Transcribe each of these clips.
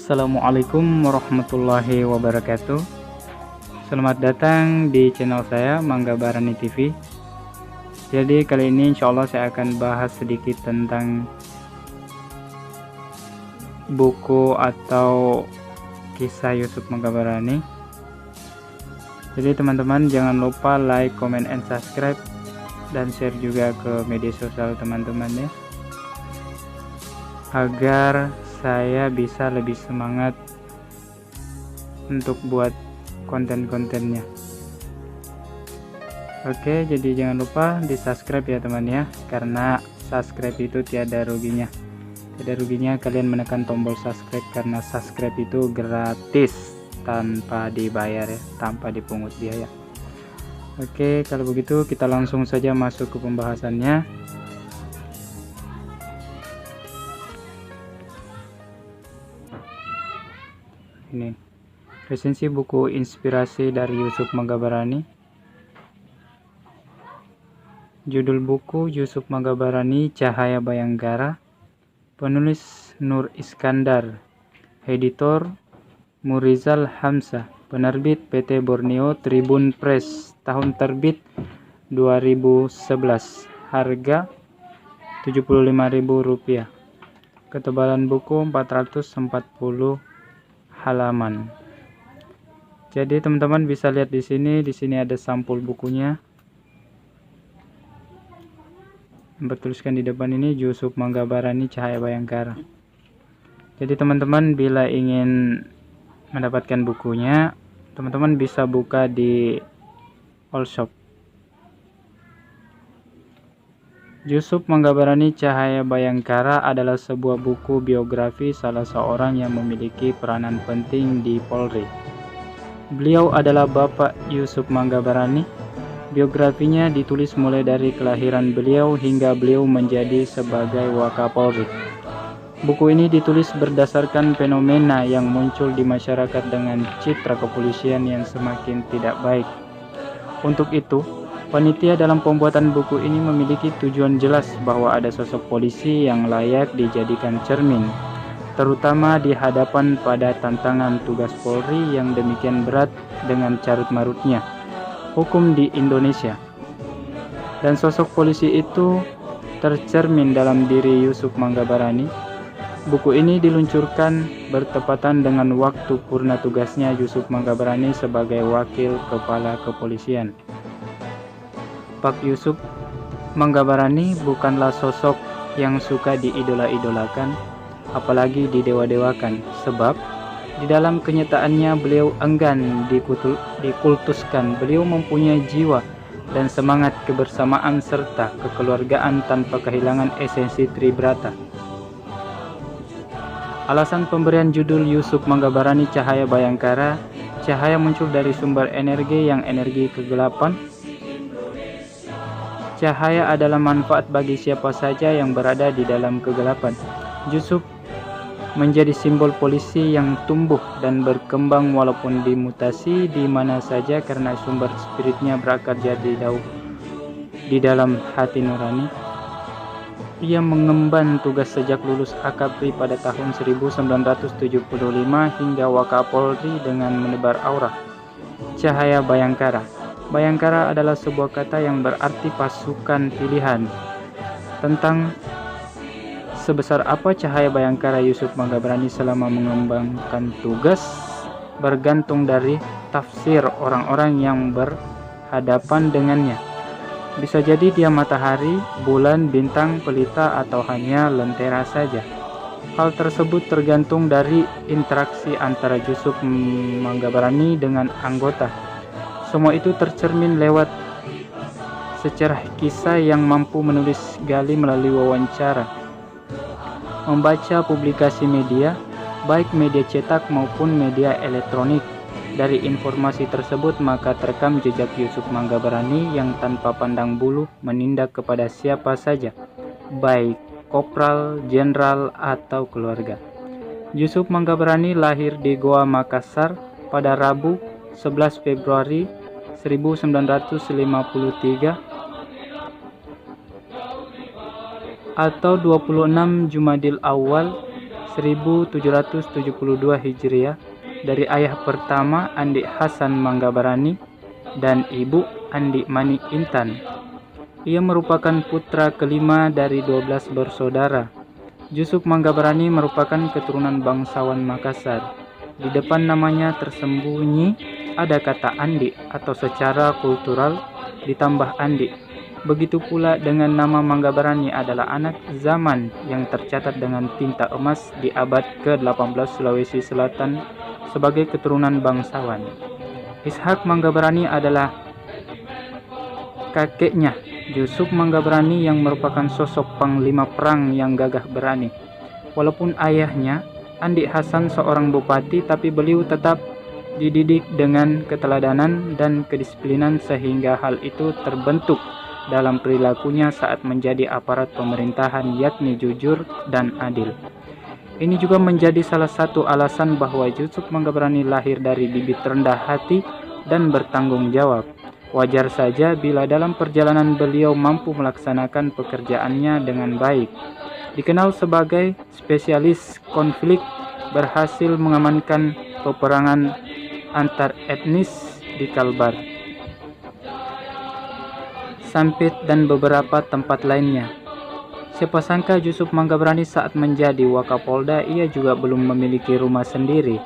Assalamualaikum warahmatullahi wabarakatuh. Selamat datang di channel saya Mangga Barani TV. Jadi kali ini insya Allah saya akan bahas sedikit tentang buku atau kisah Yusuf Mangga Barani. Jadi teman-teman jangan lupa like, comment, and subscribe, dan share juga ke media sosial teman-teman ya, agar saya bisa lebih semangat untuk buat konten-kontennya. Oke, jadi jangan lupa di subscribe ya teman ya, karena subscribe itu tiada ruginya. Tiada ruginya kalian menekan tombol subscribe, karena subscribe itu gratis tanpa dibayar ya, tanpa dipungut biaya. Oke, kalau begitu kita langsung saja masuk ke pembahasannya. Ini resensi buku inspirasi dari Yusuf Mangga Barani. Judul buku Yusuf Mangga Barani, Cahaya Bayangkara. Penulis Nur Iskandar. Editor Murizal Hamzah. Penerbit PT Borneo Tribun Press. Tahun terbit 2011. Harga Rp75.000. Ketebalan buku 440 halaman. Jadi teman-teman bisa lihat di sini ada sampul bukunya. Bertuliskan di depan ini Yusuf Mangga Barani, Cahaya Bayangkara. Jadi teman-teman bila ingin mendapatkan bukunya, teman-teman bisa buka di all shop. Yusuf Mangga Barani, Cahaya Bayangkara adalah sebuah buku biografi salah seorang yang memiliki peranan penting di Polri. Beliau adalah Bapak Yusuf Mangga Barani. Biografinya ditulis mulai dari kelahiran beliau hingga beliau menjadi sebagai Wakapolri. Buku ini ditulis berdasarkan fenomena yang muncul di masyarakat dengan citra kepolisian yang semakin tidak baik. Untuk itu, panitia dalam pembuatan buku ini memiliki tujuan jelas bahwa ada sosok polisi yang layak dijadikan cermin, terutama di hadapan pada tantangan tugas Polri yang demikian berat dengan carut-marutnya hukum di Indonesia. Dan sosok polisi itu tercermin dalam diri Yusuf Mangga Barani. Buku ini diluncurkan bertepatan dengan waktu purna tugasnya Yusuf Mangga Barani sebagai Wakil Kepala Kepolisian. Pak Yusuf Mangga Barani bukanlah sosok yang suka diidola-idolakan, apalagi didewa-dewakan, sebab di dalam kenyataannya beliau enggan dikultuskan. Beliau mempunyai jiwa dan semangat kebersamaan serta kekeluargaan tanpa kehilangan esensi Tribrata. Alasan pemberian judul Yusuf Mangga Barani, Cahaya Bayangkara. Cahaya muncul dari sumber energi yang energi kegelapan. Cahaya adalah manfaat bagi siapa saja yang berada di dalam kegelapan. Yusuf menjadi simbol polisi yang tumbuh dan berkembang walaupun dimutasi di mana saja karena sumber spiritnya berakar jadi di dalam hati nurani. Ia mengemban tugas sejak lulus Akapri pada tahun 1975 hingga Wakapolri dengan menebar aura Cahaya Bayangkara. Bayangkara adalah sebuah kata yang berarti pasukan pilihan. Tentang sebesar apa cahaya Bayangkara Yusuf Mangga Barani selama mengembangkan tugas bergantung dari tafsir orang-orang yang berhadapan dengannya. Bisa jadi dia matahari, bulan, bintang, pelita, atau hanya lentera saja. Hal tersebut tergantung dari interaksi antara Yusuf Mangga Barani dengan anggota. Semua itu tercermin lewat secerah kisah yang mampu menulis gali melalui wawancara, membaca publikasi media, baik media cetak maupun media elektronik. Dari informasi tersebut maka terekam jejak Yusuf Mangga Barani yang tanpa pandang bulu menindak kepada siapa saja, baik kopral, jenderal, atau keluarga. Yusuf Mangga Barani lahir di Goa, Makassar pada Rabu 11 Februari 1953 atau 26 Jumadil Awal 1772 Hijriah dari ayah pertama Andi Hasan Manggabarani dan ibu Andi Mani Intan. Ia merupakan putra kelima dari 12 bersaudara. Yusuf Manggabarani merupakan keturunan bangsawan Makassar. Di depan namanya tersembunyi ada kata Andi atau secara kultural ditambah Andi. Begitu pula dengan nama Manggabarani adalah anak zaman yang tercatat dengan tinta emas di abad ke-18 Sulawesi Selatan sebagai keturunan bangsawan. Ishak Manggabarani adalah kakeknya Yusuf Manggabarani yang merupakan sosok panglima perang yang gagah berani. Walaupun ayahnya Andi Hasan seorang bupati, tapi beliau tetap dididik dengan keteladanan dan kedisiplinan sehingga hal itu terbentuk dalam perilakunya saat menjadi aparat pemerintahan, yakni jujur dan adil. Ini juga menjadi salah satu alasan bahwa Yusuf Manggabarani lahir dari bibit rendah hati dan bertanggung jawab. Wajar saja bila dalam perjalanan beliau mampu melaksanakan pekerjaannya dengan baik. Dikenal sebagai spesialis konflik, berhasil mengamankan peperangan antar etnis di Kalbar, Sampit, dan beberapa tempat lainnya. Siapa sangka Yusuf Manggabarani saat menjadi Wakapolda ia juga belum memiliki rumah sendiri.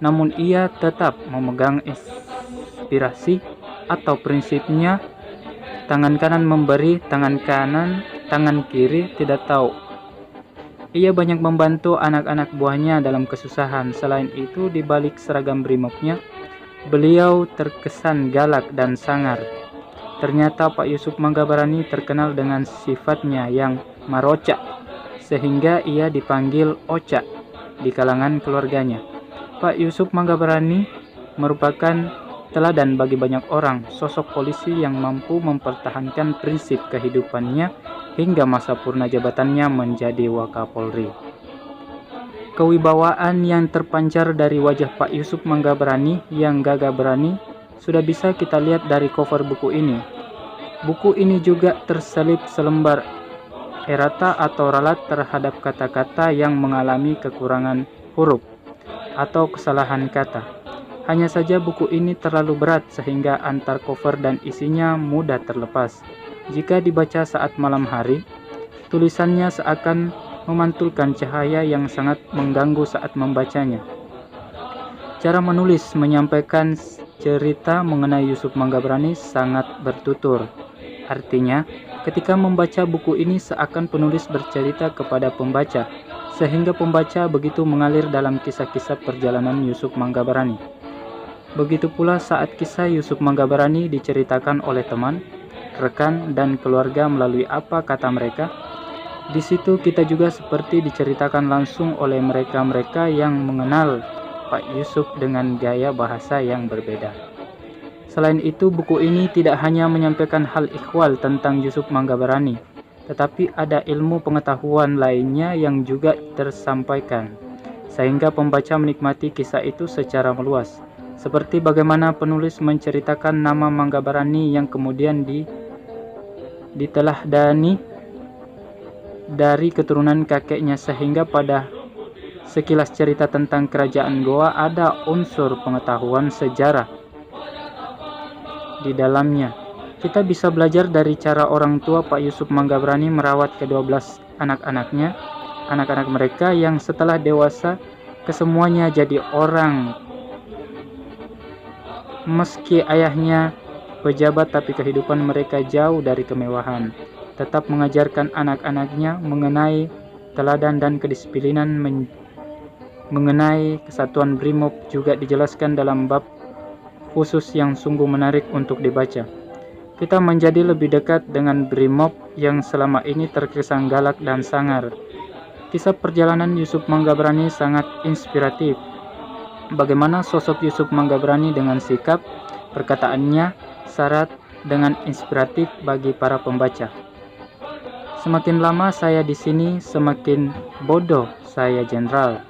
Namun ia tetap memegang inspirasi atau prinsipnya tangan kanan memberi, tangan kiri tidak tahu. Ia banyak membantu anak-anak buahnya dalam kesusahan. Selain itu, di balik seragam brimobnya, beliau terkesan galak dan sangar. Ternyata Pak Yusuf Manggabarani terkenal dengan sifatnya yang marocak, sehingga ia dipanggil Oca di kalangan keluarganya. Pak Yusuf Manggabarani merupakan teladan bagi banyak orang, sosok polisi yang mampu mempertahankan prinsip kehidupannya hingga masa purna jabatannya menjadi Wakapolri. Kewibawaan yang terpancar dari wajah Pak Yusuf Manggabarani yang gagah berani sudah bisa kita lihat dari cover buku ini. Buku ini juga terselip selembar errata atau ralat terhadap kata-kata yang mengalami kekurangan huruf atau kesalahan kata. Hanya saja buku ini terlalu berat sehingga antar cover dan isinya mudah terlepas. Jika dibaca saat malam hari, tulisannya seakan memantulkan cahaya yang sangat mengganggu saat membacanya. Cara menulis menyampaikan cerita mengenai Yusuf Manggabarani sangat bertutur. Artinya, ketika membaca buku ini seakan penulis bercerita kepada pembaca, sehingga pembaca begitu mengalir dalam kisah-kisah perjalanan Yusuf Manggabarani. Begitu pula saat kisah Yusuf Manggabarani diceritakan oleh teman, rekan, dan keluarga melalui apa kata mereka. Di situ kita juga seperti diceritakan langsung oleh mereka-mereka yang mengenal Pak Yusuf dengan gaya bahasa yang berbeda. Selain itu, buku ini tidak hanya menyampaikan hal ikhwal tentang Yusuf Manggabarani, tetapi ada ilmu pengetahuan lainnya yang juga tersampaikan, sehingga pembaca menikmati kisah itu secara meluas. Seperti bagaimana penulis menceritakan nama Manggabarani yang kemudian diteladani dari keturunan kakeknya, sehingga pada sekilas cerita tentang kerajaan Goa ada unsur pengetahuan sejarah di dalamnya. Kita bisa belajar dari cara orang tua Pak Yusuf Manggabarani merawat ke-12 anak-anak mereka yang setelah dewasa kesemuanya jadi orang. Meski ayahnya pejabat, tapi kehidupan mereka jauh dari kemewahan. Tetap mengajarkan anak-anaknya mengenai teladan dan kedisiplinan. Mengenai kesatuan Brimob juga dijelaskan dalam bab khusus yang sungguh menarik untuk dibaca. Kita menjadi lebih dekat dengan Brimob yang selama ini terkesan galak dan sangar. Kisah perjalanan Yusuf Manggabarani sangat inspiratif. Bagaimana sosok Yusuf Manggabarani dengan sikap, perkataannya syarat dengan inspiratif bagi para pembaca. Semakin lama saya di sini, semakin bodoh saya jenderal.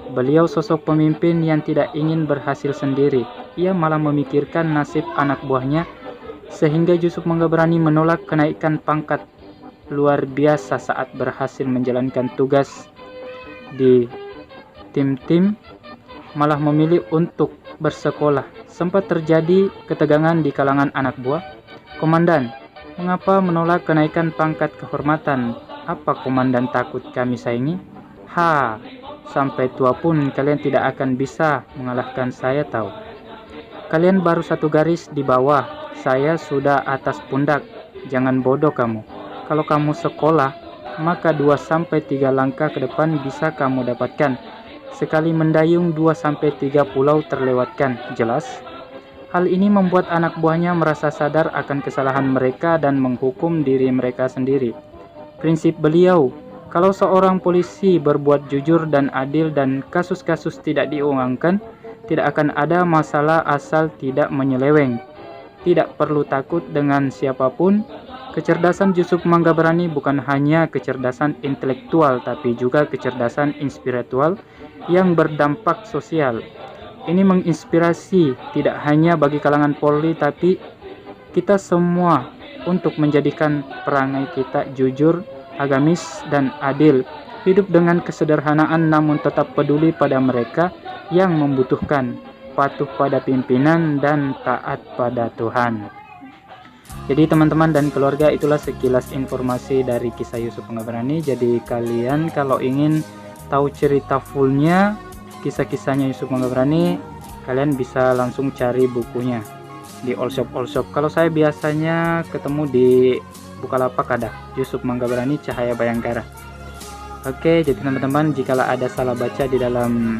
Beliau sosok pemimpin yang tidak ingin berhasil sendiri. Ia malah memikirkan nasib anak buahnya, sehingga Yusuf Manggabarani menolak kenaikan pangkat luar biasa saat berhasil menjalankan tugas di tim-tim malah memilih untuk bersekolah. Sempat terjadi ketegangan di kalangan anak buah. Komandan, mengapa menolak kenaikan pangkat kehormatan? Apa komandan takut kami saingi? Ha, sampai tua pun kalian tidak akan bisa mengalahkan saya tahu. Kalian baru satu garis di bawah, saya sudah atas pundak. Jangan bodoh kamu. Kalau kamu sekolah, maka 2-3 langkah ke depan bisa kamu dapatkan. Sekali mendayung 2-3 pulau terlewatkan, jelas? Hal ini membuat anak buahnya merasa sadar akan kesalahan mereka dan menghukum diri mereka sendiri. Prinsip beliau, kalau seorang polisi berbuat jujur dan adil dan kasus-kasus tidak diulangkan, tidak akan ada masalah asal tidak menyeleweng. Tidak perlu takut dengan siapapun. Kecerdasan Yusuf Manggaberani bukan hanya kecerdasan intelektual, tapi juga kecerdasan spiritual yang berdampak sosial. Ini menginspirasi tidak hanya bagi kalangan Polri, tapi kita semua untuk menjadikan perangai kita jujur, agamis, dan adil. Hidup dengan kesederhanaan namun tetap peduli pada mereka yang membutuhkan, patuh pada pimpinan, dan taat pada Tuhan. Jadi teman-teman dan keluarga, itulah sekilas informasi dari kisah Yusuf Manggaberani. Jadi kalian kalau ingin tahu cerita fullnya, kisah-kisahnya Yusuf Manggaberani, kalian bisa langsung cari bukunya di all shop. Kalau saya biasanya ketemu di Bukalapak ada Yusuf Manggaberani Cahaya Bayangkara. Oke, jadi teman-teman, jikalau ada salah baca di dalam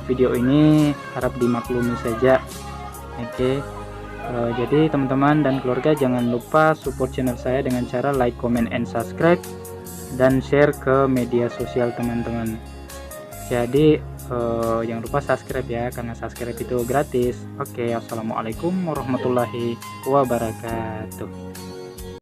video ini harap dimaklumi saja. Oke. Jadi teman-teman dan keluarga, jangan lupa support channel saya dengan cara like, comment, and subscribe, dan share ke media sosial teman-teman. Jadi jangan lupa subscribe ya, karena subscribe itu gratis. Oke, assalamualaikum warahmatullahi wabarakatuh.